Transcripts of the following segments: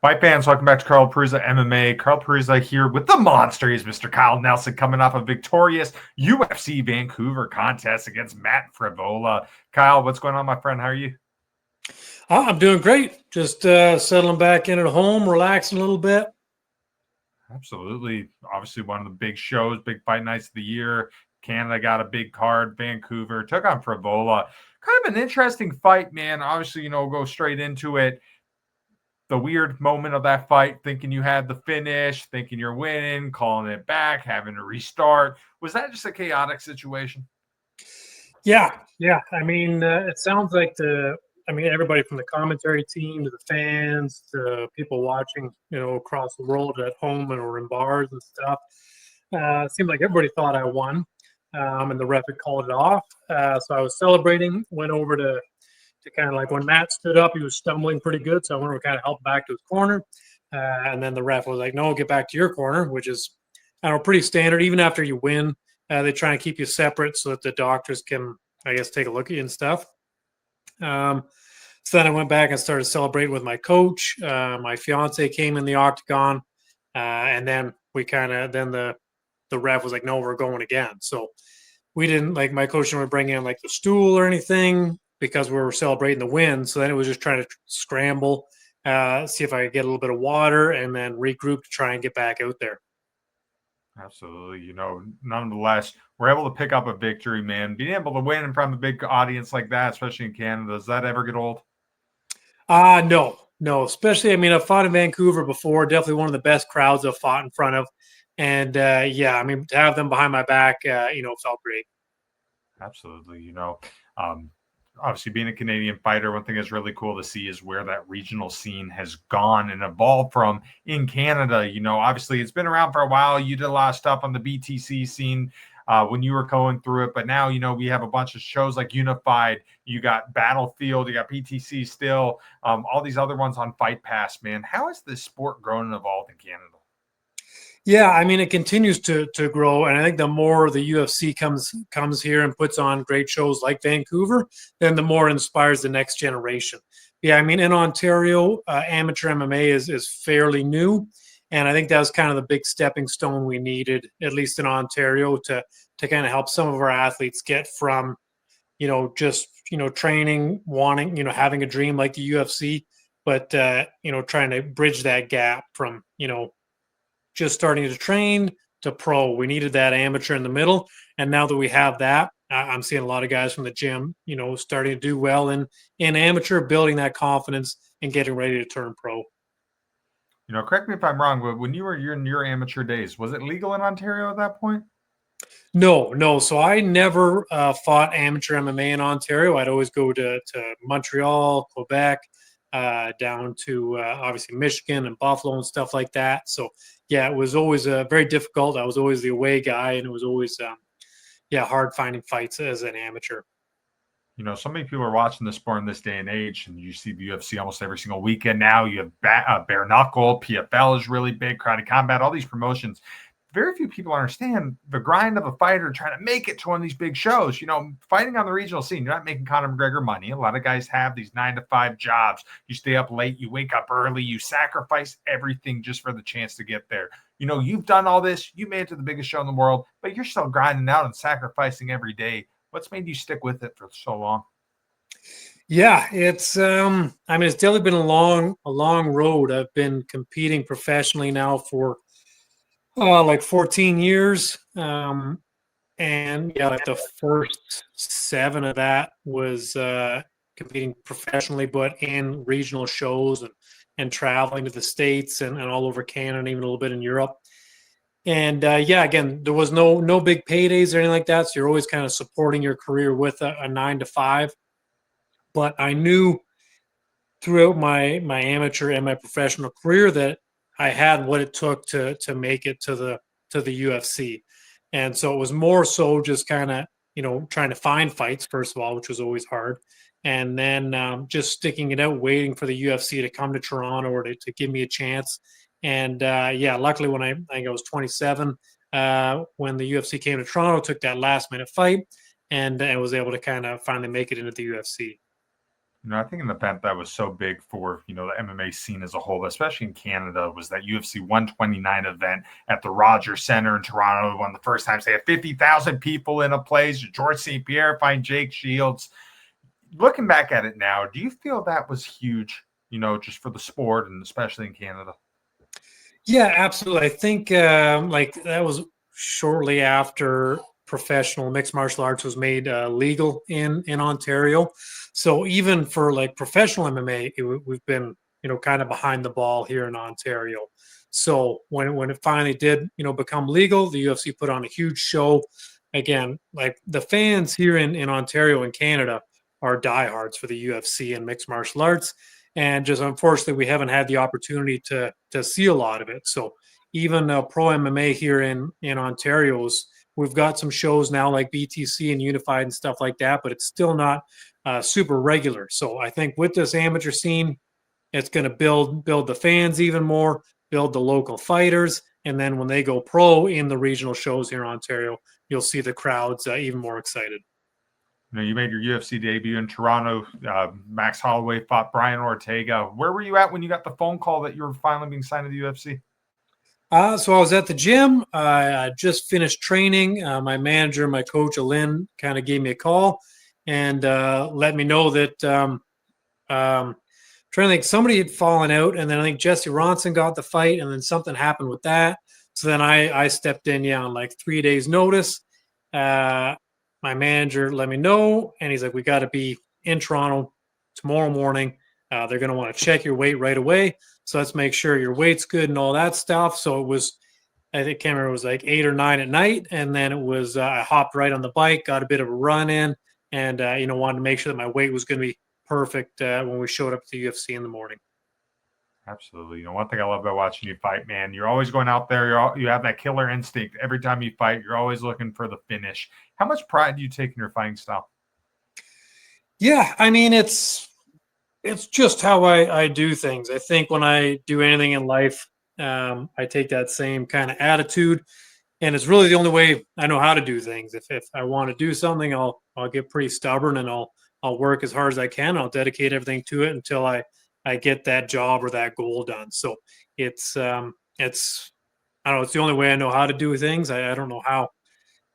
Fight fans, welcome back to Carl Perusa MMA. Carl Perusa here with the monster. He's Mr. Kyle Nelson coming off a victorious UFC Vancouver contest against Matt Frevola. Kyle, what's going on, my friend? How are you? I'm doing great. Just settling back in at home, relaxing a little bit. Absolutely. Obviously, one of the big shows, big fight nights of the year. Canada got a big card. Vancouver took on Frevola. Kind of an interesting fight, man. Obviously, go straight into it. The weird moment of that fight, thinking you had the finish, thinking you're winning, calling it back, having to restart. Was that just a chaotic situation? Yeah. I mean, it sounds like everybody from the commentary team to the fans to people watching, across the world at home and or in bars and stuff. It seemed like everybody thought I won, and the ref had called it off. So I was celebrating, went over to kind of like when Matt stood up, he was stumbling pretty good. So I went over to kind of help back to his corner. And then the ref was like, no, get back to your corner, which is, I don't know, pretty standard. Even after you win, they try and keep you separate so that the doctors can, I guess, take a look at you and stuff. So then I went back and started celebrating with my coach. My fiance came in the octagon. And then the ref was like, no, we're going again. So we didn't, like, my coach didn't bring in like the stool or anything because we were celebrating the win. So then it was just trying to scramble, see if I could get a little bit of water and then regroup to try and get back out there. Absolutely. Nonetheless, we're able to pick up a victory, man. Being able to win in front of a big audience like that, especially in Canada, does that ever get old? No. Especially, I mean, I've fought in Vancouver before. Definitely one of the best crowds I've fought in front of. And yeah, I mean, to have them behind my back, felt great. Absolutely. Obviously being a Canadian fighter, one thing that's really cool to see is where that regional scene has gone and evolved from in Canada. Obviously it's been around for a while. You did a lot of stuff on the BTC scene when you were going through it, but now, we have a bunch of shows like Unified, you got Battlefield, you got BTC still, all these other ones on Fight Pass, man. How has this sport grown and evolved in Canada? Yeah, I mean, it continues to grow, and I think the more the UFC comes here and puts on great shows like Vancouver, then the more it inspires the next generation. Yeah, I mean, in Ontario, amateur MMA is fairly new, and I think that was kind of the big stepping stone we needed, at least in Ontario, to kind of help some of our athletes get from, just training, wanting, having a dream like the UFC, but trying to bridge that gap from just starting to train to pro. We needed that amateur in the middle. And now that we have that, I'm seeing a lot of guys from the gym, starting to do well in amateur, building that confidence and getting ready to turn pro. Correct me if I'm wrong, but when you were in your amateur days, was it legal in Ontario at that point? No. So I never fought amateur MMA in Ontario. I'd always go to Montreal, Quebec, down to obviously Michigan and Buffalo and stuff like that. So yeah, it was always very difficult. I was always the away guy, and it was always hard finding fights as an amateur. So many people are watching the sport in this day and age, and you see the UFC almost every single weekend now. You have Bare Knuckle, PFL is really big, Karate Combat, all these promotions. Very few people understand the grind of a fighter trying to make it to one of these big shows. Fighting on the regional scene, you're not making Conor McGregor money. A lot of guys have these 9-to-5 jobs. You stay up late, you wake up early, you sacrifice everything just for the chance to get there. You've done all this, you made it to the biggest show in the world, but you're still grinding out and sacrificing every day. What's made you stick with it for so long? Yeah, it's it's definitely been a long road. I've been competing professionally now for like 14 years. And yeah, like the first 7 of that was competing professionally, but in regional shows and traveling to the States and all over Canada and even a little bit in Europe. And again, there was no big paydays or anything like that. So you're always kind of supporting your career with a 9-to-5. But I knew throughout my amateur and my professional career that I had what it took to make it to the UFC. And so it was more so just kind of, trying to find fights, first of all, which was always hard. And then just sticking it out, waiting for the UFC to come to Toronto or to give me a chance. And luckily when I think I was 27, when the UFC came to Toronto, took that last minute fight and was able to kind of finally make it into the UFC. I think an event that was so big for, the MMA scene as a whole, especially in Canada, was that UFC 129 event at the Rogers Center in Toronto. One of the first times they had 50,000 people in a place. George St. Pierre fighting Jake Shields. Looking back at it now, do you feel that was huge, just for the sport and especially in Canada? Yeah, absolutely. I think like that was shortly after professional mixed martial arts was made legal in Ontario. So even for like professional MMA, we've been kind of behind the ball here in Ontario. So when it finally did become legal, the UFC put on a huge show. Again, like the fans here in Ontario and Canada are diehards for the UFC and mixed martial arts, and just unfortunately we haven't had the opportunity to see a lot of it. So even pro MMA here in Ontario's, we've got some shows now like BTC and Unified and stuff like that, but it's still not super regular. So I think with this amateur scene, it's going to build the fans even more, build the local fighters, and then when they go pro in the regional shows here in Ontario, you'll see the crowds even more excited. You made your UFC debut in Toronto. Max Holloway fought Brian Ortega. Where were you at when you got the phone call that you were finally being signed to the UFC? So I was at the gym. I just finished training. My manager, my coach, Alin, kind of gave me a call and let me know that trying to think somebody had fallen out, and then I think Jesse Ronson got the fight, and then something happened with that. So then I stepped in, on like 3 days' notice. Uh, my manager let me know, and he's like, "We got to be in Toronto tomorrow morning. They're going to want to check your weight right away. So let's make sure your weight's good and all that stuff." So it was, I think, can't remember, it was like 8 or 9 at night, and then it was I hopped right on the bike, got a bit of a run in, and wanted to make sure that my weight was going to be perfect when we showed up at the UFC in the morning. Absolutely. One thing I love about watching you fight, man, you're always going out there. You have that killer instinct. Every time you fight, you're always looking for the finish. How much pride do you take in your fighting style? Yeah, I mean, it's just how I do things. I think when I do anything in life, I take that same kind of attitude, and it's really the only way I know how to do things. If I want to do something, I'll get pretty stubborn, and I'll work as hard as I can. I'll dedicate everything to it until I get that job or that goal done. So it's I don't know. It's the only way I know how to do things. I don't know how.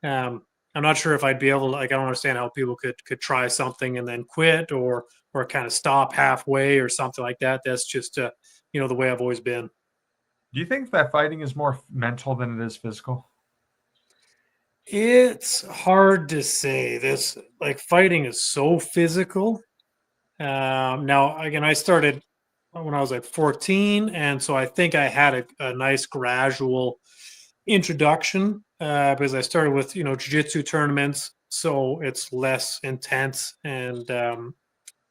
Um, I'm not sure if I'd be able to. Like, I don't understand how people could try something and then quit or kind of stop halfway or something like that. That's just the way I've always been. Do you think that fighting is more mental than it is physical? It's hard to say. This like fighting is so physical. Now again, I started when I was like 14, and so I think I had a nice gradual introduction because I started with jiu-jitsu tournaments, so it's less intense and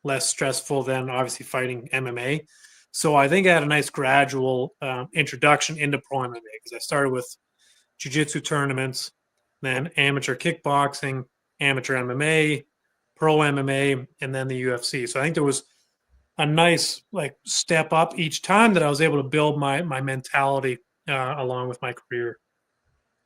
less stressful than obviously fighting MMA. So I think I had a nice gradual introduction into pro MMA because I started with jiu-jitsu tournaments, then amateur kickboxing, amateur MMA, pro MMA, and then the UFC. So I think there was a nice like step up each time that I was able to build my mentality along with my career.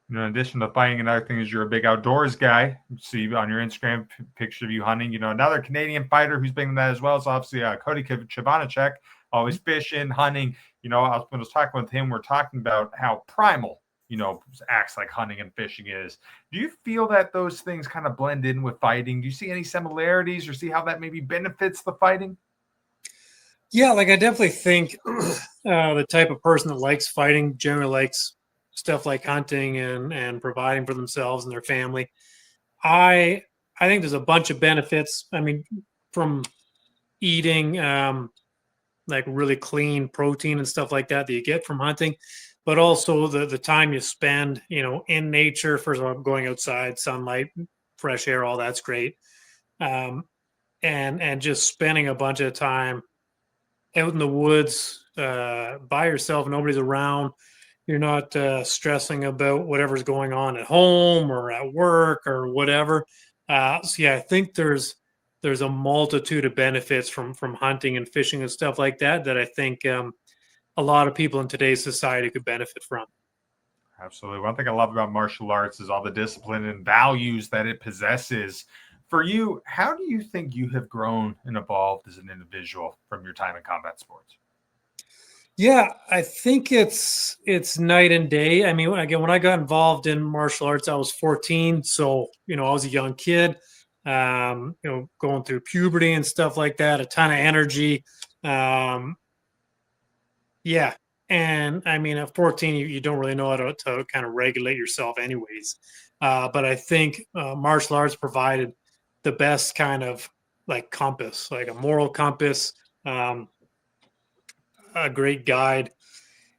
In addition to fighting, another thing is you're a big outdoors guy. See on your Instagram picture of you hunting. Another Canadian fighter who's big in that as well is obviously Cody Chivanacek, always fishing, hunting. When I was talking with him, we're talking about how primal, acts like hunting and fishing is. Do you feel that those things kind of blend in with fighting? Do you see any similarities or see how that maybe benefits the fighting? Yeah, like I definitely think the type of person that likes fighting generally likes stuff like hunting and providing for themselves and their family. I I think there's a bunch of benefits. I mean, from eating like really clean protein and stuff like that you get from hunting, but also the time you spend, in nature. First of all, going outside, sunlight, fresh air, all that's great. Um, and just spending a bunch of time out in the woods by yourself, nobody's around. You're not stressing about whatever's going on at home or at work or whatever. So yeah, I think there's a multitude of benefits from hunting and fishing and stuff like that I think a lot of people in today's society could benefit from. Absolutely. One thing I love about martial arts is all the discipline and values that it possesses For you, how do you think you have grown and evolved as an individual from your time in combat sports? Yeah, I think it's night and day. I mean, again, when I got involved in martial arts, I was 14, so I was a young kid, going through puberty and stuff like that, a ton of energy. Um, yeah, and I mean, at 14, you don't really know how to kind of regulate yourself, anyways. But I think martial arts provided the best kind of like compass, like a moral compass, um, a great guide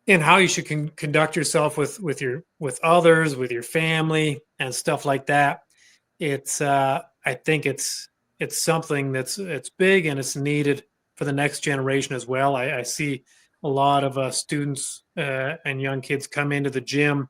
and how you should conduct yourself with others, with your family, and stuff like that. It's I think it's something it's big and it's needed for the next generation as well. I see a lot of students and young kids come into the gym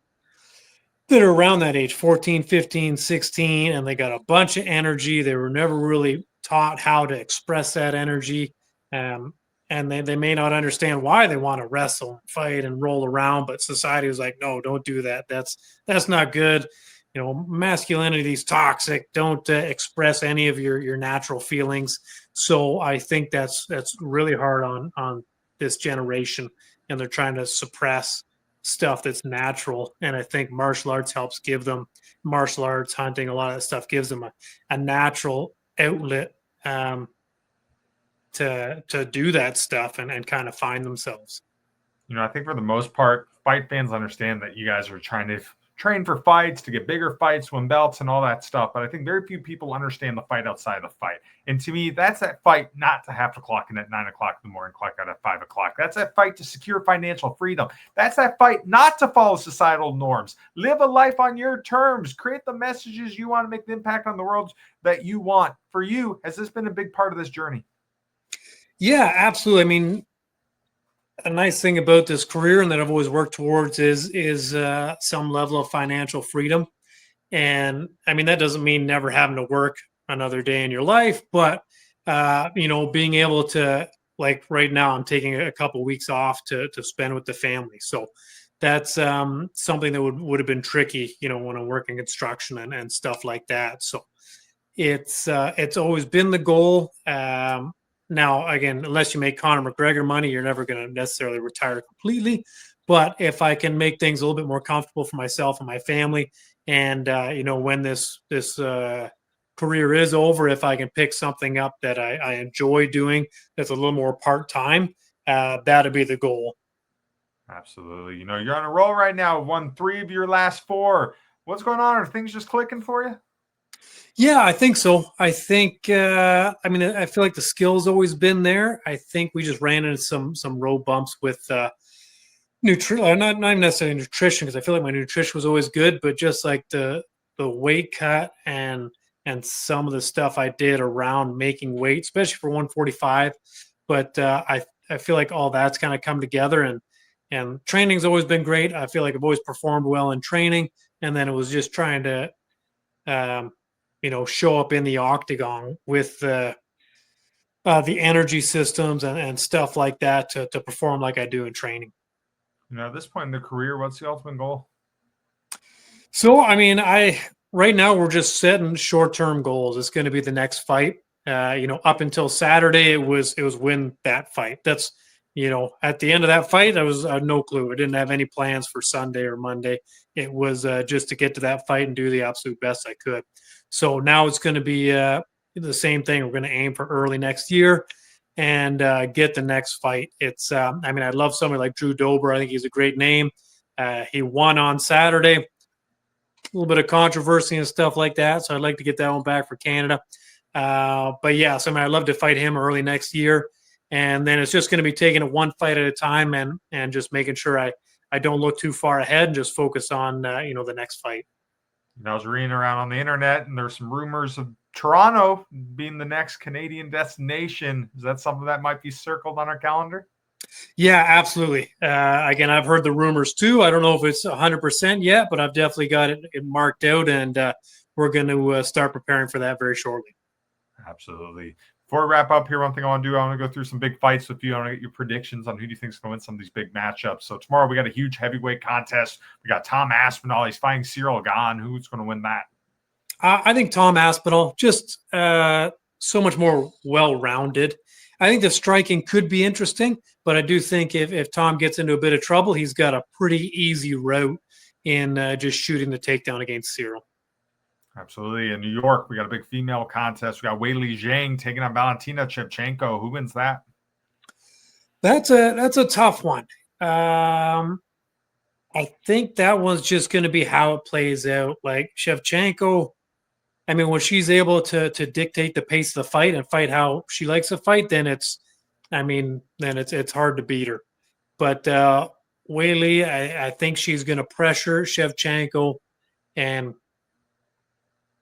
that are around that age 14, 15, 16, and they got a bunch of energy. They were never really taught how to express that energy. Um, and they may not understand why they want to wrestle and fight and roll around, but society was like, no, don't do that. That's not good. Masculinity is toxic. Don't express any of your natural feelings. So I think that's really hard on this generation, and they're trying to suppress stuff that's natural. And I think martial arts helps give them martial arts, hunting, a lot of that stuff gives them a natural outlet to do that stuff and kind of find themselves. I think for the most part, fight fans understand that you guys are trying to train for fights, to get bigger fights, win belts, and all that stuff. But I think very few people understand the fight outside of the fight. And to me, that's that fight not to have to clock in at 9 o'clock in the morning, clock out at 5 o'clock. That's that fight to secure financial freedom. That's that fight not to follow societal norms. Live a life on your terms. Create the messages you want to make the impact on the world that you want. For you, has this been a big part of this journey? Yeah, absolutely. I mean, a nice thing about this career and that I've always worked towards is some level of financial freedom. And I mean, that doesn't mean never having to work another day in your life, but being able to, like right now, I'm taking a couple weeks off to spend with the family. So that's something that would have been tricky, when I'm working construction and stuff like that. So it's always been the goal. Now, again, unless you make Conor McGregor money, you're never going to necessarily retire completely. But if I can make things a little bit more comfortable for myself and my family, and when this career is over, if I can pick something up that I enjoy doing that's a little more part time, that'd be the goal. Absolutely. You're on a roll right now. Won 3 of your last 4. What's going on? Are things just clicking for you? Yeah, I think so. I think I mean, I feel like the skill's always been there. I think we just ran into some road bumps with nutrition, not even necessarily nutrition, because I feel like my nutrition was always good, but just like the weight cut and some of the stuff I did around making weight, especially for 145. But I feel like all that's kind of come together, and training's always been great. I feel like I've always performed well in training, and then it was just trying to um, show up in the octagon with the energy systems and stuff like that to perform like I do in training. At this point in the career, what's the ultimate goal? So, I mean, right now we're just setting short-term goals. It's going to be the next fight. Up until Saturday, it was win that fight. That's at the end of that fight, I had no clue. I didn't have any plans for Sunday or Monday. It was just to get to that fight and do the absolute best I could. So now it's going to be the same thing. We're going to aim for early next year and get the next fight. It's I mean, I love somebody like Drew Dober. I think he's a great name. He won on Saturday. A little bit of controversy and stuff like that. So I'd like to get that one back for Canada. But yeah, so I mean, I'd love to fight him early next year. And then it's just going to be taking it one fight at a time and just making sure I don't look too far ahead and just focus on, the next fight. I was reading around on the internet, and there's some rumors of Toronto being the next Canadian destination. Is that something that might be circled on our calendar? Yeah, absolutely. Again, I've heard the rumors too. I don't know if it's 100% yet, but I've definitely got it marked out, and we're going to start preparing for that very shortly. Absolutely. Before we wrap up here, one thing I want to do, I want to go through some big fights with you. I want to get your predictions on who do you think is going to win some of these big matchups. So tomorrow we got a huge heavyweight contest. We got Tom Aspinall. He's fighting Cyril Gahn. Who's going to win that? I think Tom Aspinall just so much more well-rounded. I think the striking could be interesting, but I do think if Tom gets into a bit of trouble, he's got a pretty easy route in just shooting the takedown against Cyril. Absolutely. In New York, we got a big female contest. We got Weili Zhang taking on Valentina Shevchenko. Who wins that? That's a tough one. I think that one's just going to be how it plays out. Like Shevchenko, I mean, when she's able to dictate the pace of the fight and fight how she likes to fight, then it's hard to beat her. But Weili, I think she's going to pressure Shevchenko and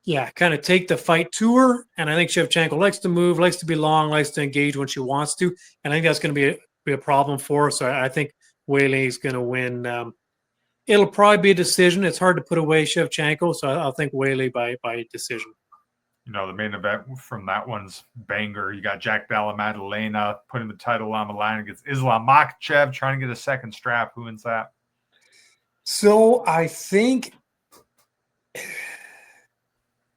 yeah, kind of take the fight to her. And I think Shevchenko likes to move, likes to be long, likes to engage when she wants to. And I think that's going to be a problem for her. So I think Weili is going to win. It'll probably be a decision. It's hard to put away Shevchenko, so I'll think Weili by decision. You know, the main event from that one's banger. You got Jack Della Maddalena putting the title on the line against Islam Makhachev, trying to get a second strap. Who wins that? So I think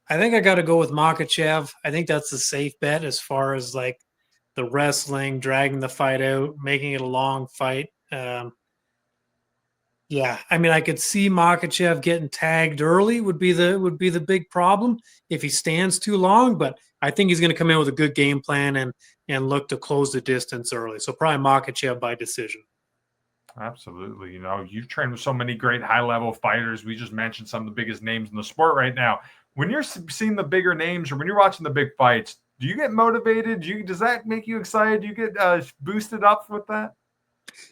I got to go with Makhachev. I think that's the safe bet as far as like the wrestling, dragging the fight out, making it a long fight. Yeah, I mean, I could see Makhachev getting tagged early would be the big problem if he stands too long. But I think he's going to come in with a good game plan and look to close the distance early. So probably Makhachev by decision. Absolutely. You know, you've trained with so many great high-level fighters. We just mentioned some of the biggest names in the sport right now. When you're seeing the bigger names or when you're watching the big fights, do you get motivated? Does that make you excited? Do you get boosted up with that?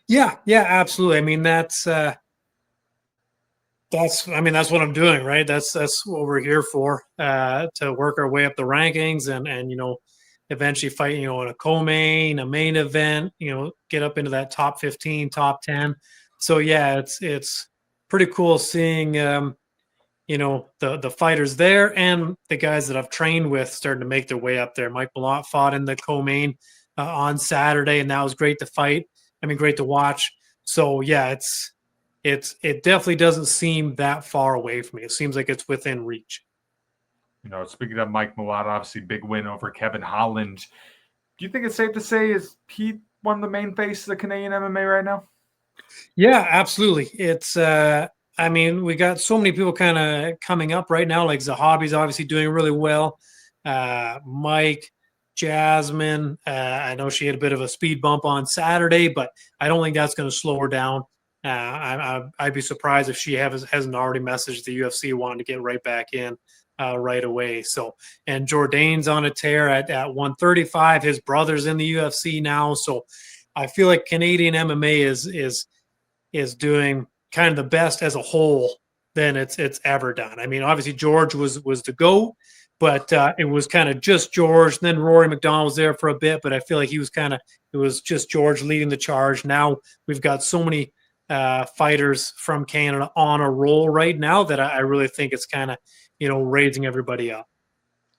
Yeah, absolutely. I mean, that's what I'm doing, right? That's what we're here for, to work our way up the rankings and eventually fight, in a co-main, a main event, get up into that top 15, top 10. So yeah, it's pretty cool seeing the fighters there and the guys that I've trained with starting to make their way up there. Mike Malott fought in the co-main on Saturday, and that was great to fight. I mean, great to watch. So yeah, it definitely doesn't seem that far away from me. It seems like it's within reach. You know, speaking of Mike Malott, obviously big win over Kevin Holland. Do you think it's safe to say is he one of the main faces of Canadian MMA right now? Yeah, absolutely. It's I mean, we got so many people kind of coming up right now. Like Zahabi's obviously doing really well. Mike, Jasmine. I know she had a bit of a speed bump on Saturday, but I don't think that's going to slow her down. I'd be surprised if she hasn't already messaged the UFC wanting to get right back in right away. So, and Jourdain's on a tear at 135. His brother's in the UFC now. So I feel like Canadian MMA is doing kind of the best as a whole than it's ever done. I mean, obviously George was the GOAT, but it was kind of just George. And then Rory McDonald was there for a bit, but I feel like it was just George leading the charge. Now we've got so many fighters from Canada on a roll right now that I really think it's kind of, raising everybody up.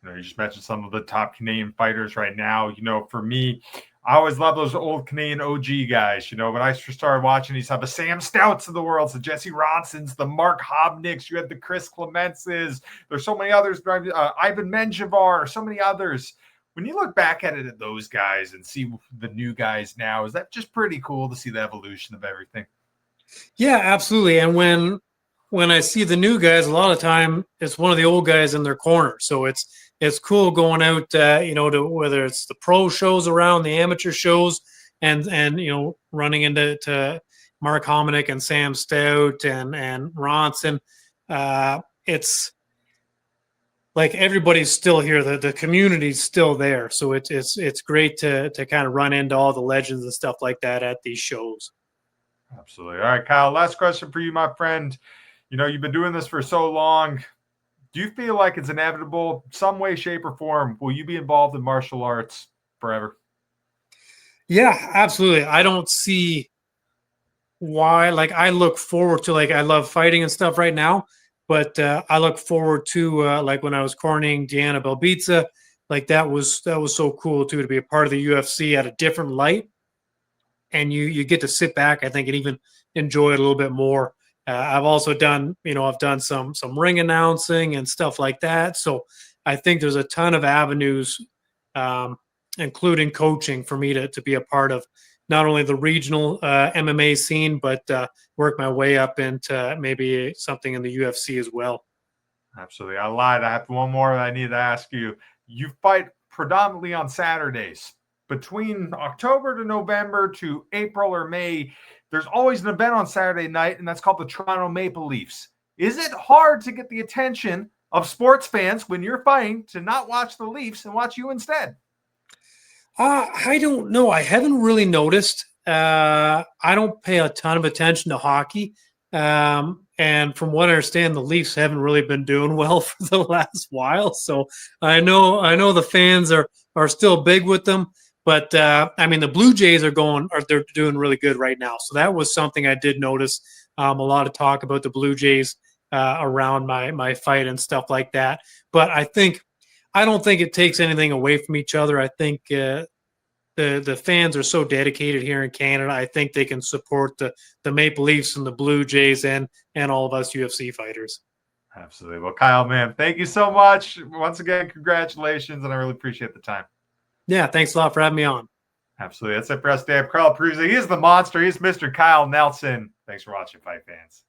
You just mentioned some of the top Canadian fighters right now. For me, I always love those old Canadian OG guys. When I first started watching these, the Sam Stouts of the world, the Jesse Ronsons, the Mark Hobnicks, you had the Chris Clemences. There's so many others, Ivan Menjivar, so many others. When you look back at it at those guys and see the new guys now, is that just pretty cool to see the evolution of everything? Yeah, absolutely. And when I see the new guys, a lot of time it's one of the old guys in their corner. So it's cool going out, to whether it's the pro shows around, the amateur shows, and running into Mark Hominick and Sam Stout and Ronson. It's like everybody's still here. The community's still there. So it's great to kind of run into all the legends and stuff like that at these shows. Absolutely. All right, Kyle, last question for you, my friend. You've been doing this for so long. Do you feel like it's inevitable, some way, shape, or form? Will you be involved in martial arts forever? Yeah, absolutely. I don't see why. Like, I look forward to, I love fighting and stuff right now, but I look forward to like when I was cornering Diana Belbitsa. Like that was so cool too, to be a part of the UFC at a different light, and you get to sit back, I think, and even enjoy it a little bit more I've also done, I've done some ring announcing and stuff like that. So I think there's a ton of avenues, um, including coaching, for me to be a part of not only the regional MMA scene, but work my way up into maybe something in the UFC as well. Absolutely. I lied. I have one more that I need to ask you. You fight predominantly on Saturdays. Between October to November to April or May, there's always an event on Saturday night, and that's called the Toronto Maple Leafs. Is it hard to get the attention of sports fans when you're fighting to not watch the Leafs and watch you instead? I don't know. I haven't really noticed. I don't pay a ton of attention to hockey. And from what I understand, the Leafs haven't really been doing well for the last while. So I know the fans are still big with them. But I mean, the Blue Jays they're doing really good right now. So that was something I did notice. A lot of talk about the Blue Jays around my fight and stuff like that. But I don't think it takes anything away from each other. I think the fans are so dedicated here in Canada. I think they can support the Maple Leafs and the Blue Jays and all of us UFC fighters. Absolutely. Well, Kyle, man, thank you so much. Once again, congratulations, and I really appreciate the time. Yeah, thanks a lot for having me on. Absolutely. That's it for us today. Carl Peruzzi. He is the monster. He's Mr. Kyle Nelson. Thanks for watching, fight fans.